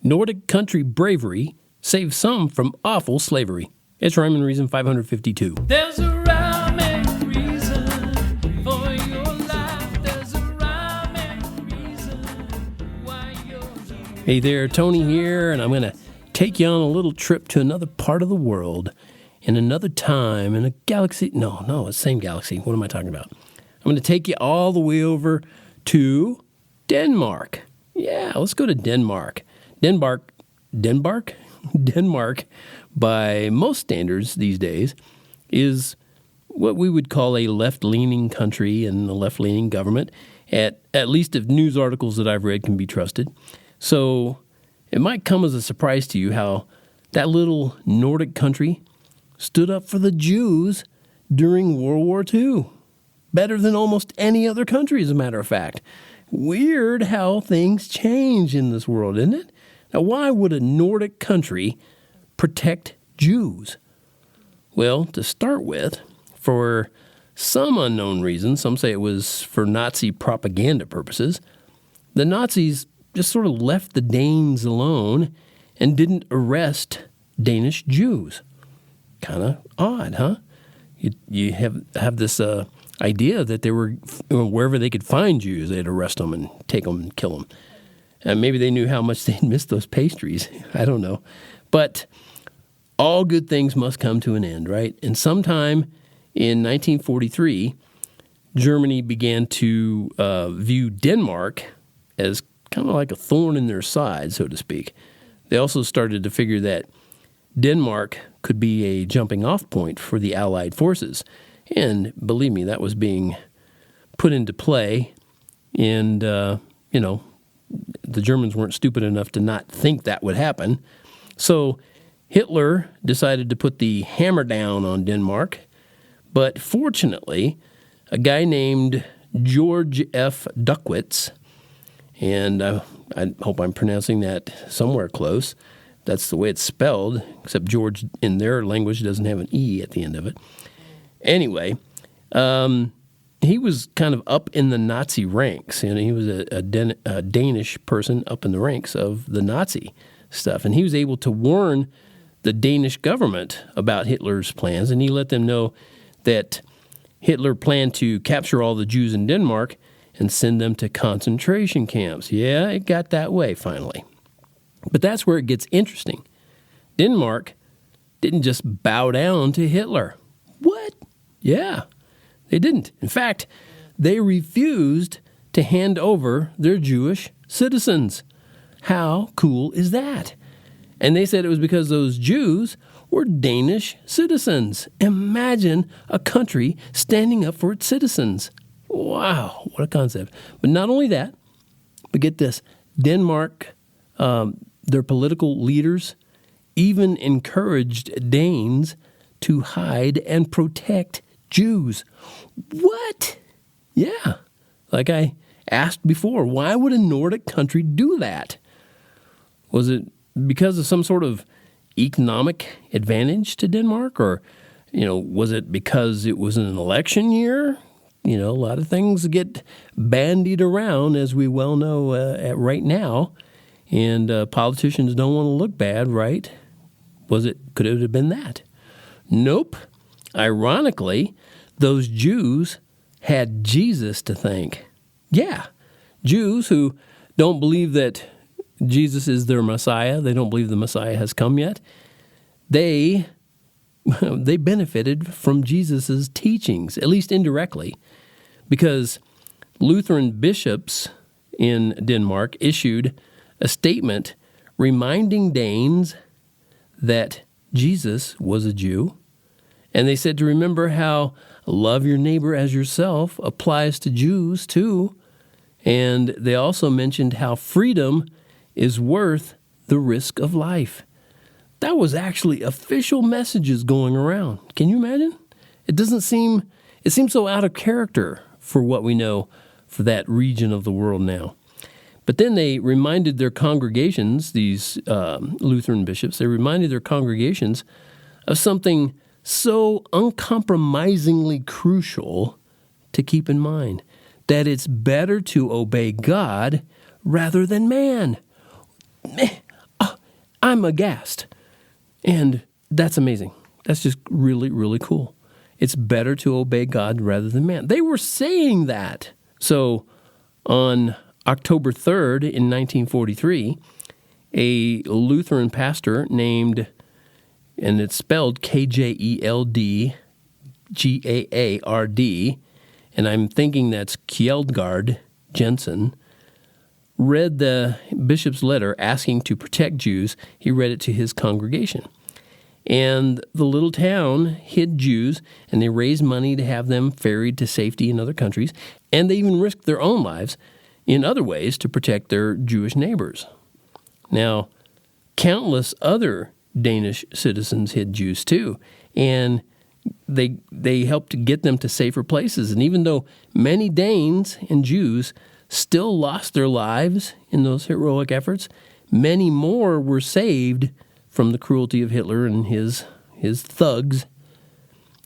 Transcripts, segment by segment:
Nordic country bravery saves some from awful slavery. It's Rhyme and Reason 552. There's a rhyme and reason for your life. There's a rhyme and reason why you're here. Hey there, Tony here, and I'm going to take you on a little trip to another part of the world, in another time, in a galaxy. No, it's the same galaxy. What am I talking about? I'm going to take you all the way over to Denmark. Yeah, let's go to Denmark. Denmark, by most standards these days, is what we would call a left-leaning country and a left-leaning government, at least if news articles that I've read can be trusted. So it might come as a surprise to you how that little Nordic country stood up for the Jews during World War II. Better than almost any other country, as a matter of fact. Weird how things change in this world, isn't it? Now, why would a Nordic country protect Jews? Well, to start with, for some unknown reason, some say it was for Nazi propaganda purposes, the Nazis just sort of left the Danes alone and didn't arrest Danish Jews. Kind of odd, huh? You have this idea that they were, wherever they could find Jews, they'd arrest them and take them and kill them. And maybe they knew how much they'd missed those pastries. I don't know. But all good things must come to an end, right? And sometime in 1943, Germany began to view Denmark as kind of like a thorn in their side, so to speak. They also started to figure that Denmark could be a jumping-off point for the Allied forces. And believe me, that was being put into play. And, the Germans weren't stupid enough to not think that would happen. So Hitler decided to put the hammer down on Denmark. But fortunately, a guy named George F. Duckwitz, and I hope I'm pronouncing that somewhere close. That's the way it's spelled, except George in their language doesn't have an E at the end of it. Anyway, he was kind of up in the Nazi ranks, and he was a Danish person up in the ranks of the Nazi stuff. And he was able to warn the Danish government about Hitler's plans, and he let them know that Hitler planned to capture all the Jews in Denmark and send them to concentration camps. Yeah, it got that way finally. But that's where it gets interesting. Denmark didn't just bow down to Hitler. What? Yeah, they didn't. In fact, they refused to hand over their Jewish citizens. How cool is that? And they said it was because those Jews were Danish citizens. Imagine a country standing up for its citizens. Wow, what a concept. But not only that, but get this, Denmark, their political leaders even encouraged Danes to hide and protect Jews. What? Yeah. Like I asked before, why would a Nordic country do that? Was it because of some sort of economic advantage to Denmark? Or, was it because it was an election year? A lot of things get bandied around, as we well know right now. And politicians don't want to look bad, right? Could it have been that? Nope. Ironically, those Jews had Jesus to thank. Yeah, Jews who don't believe that Jesus is their Messiah, they don't believe the Messiah has come yet, they benefited from Jesus' teachings, at least indirectly, because Lutheran bishops in Denmark issued a statement reminding Danes that Jesus was a Jew. And they said to remember how love your neighbor as yourself applies to Jews too. And they also mentioned how freedom is worth the risk of life. That was actually official messages going around. Can you imagine? It seems so out of character for what we know for that region of the world now. But then they reminded their congregations, these Lutheran bishops, they reminded their congregations of something so uncompromisingly crucial to keep in mind, that it's better to obey God rather than man. I'm aghast. And that's amazing. That's just really, really cool. It's better to obey God rather than man. They were saying that. So on October 3rd in 1943, a Lutheran pastor named, and it's spelled Kjeldgaard, and I'm thinking that's Kjeldgaard Jensen, read the bishop's letter asking to protect Jews. He read it to his congregation. And the little town hid Jews, and they raised money to have them ferried to safety in other countries, and they even risked their own lives in other ways to protect their Jewish neighbors. Now, countless other Danish citizens hid Jews too, and they helped to get them to safer places. And even though many Danes and Jews still lost their lives in those heroic efforts, many more were saved from the cruelty of Hitler and his thugs.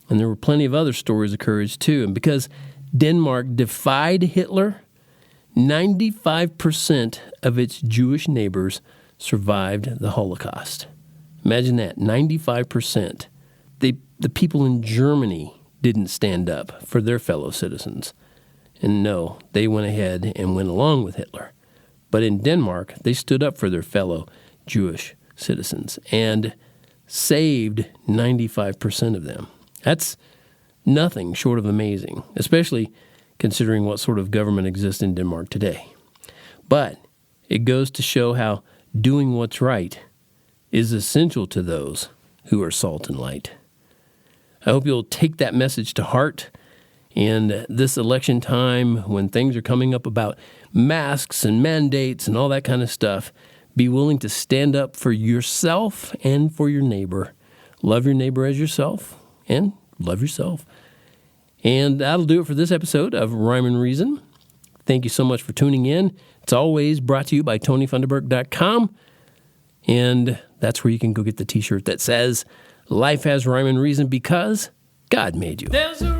And there were plenty of other stories of courage too. And because Denmark defied Hitler, 95% of its Jewish neighbors survived the Holocaust. Imagine that, 95%. The people in Germany didn't stand up for their fellow citizens. And no, they went ahead and went along with Hitler. But in Denmark, they stood up for their fellow Jewish citizens and saved 95% of them. That's nothing short of amazing, especially considering what sort of government exists in Denmark today. But it goes to show how doing what's right is essential to those who are salt and light. I hope you'll take that message to heart. And this election time, when things are coming up about masks and mandates and all that kind of stuff, be willing to stand up for yourself and for your neighbor. Love your neighbor as yourself and love yourself. And that'll do it for this episode of Rhyme and Reason. Thank you so much for tuning in. It's always brought to you by TonyFunderburk.com. And that's where you can go get the t-shirt that says, Life has Rhyme and Reason because God made you. There's a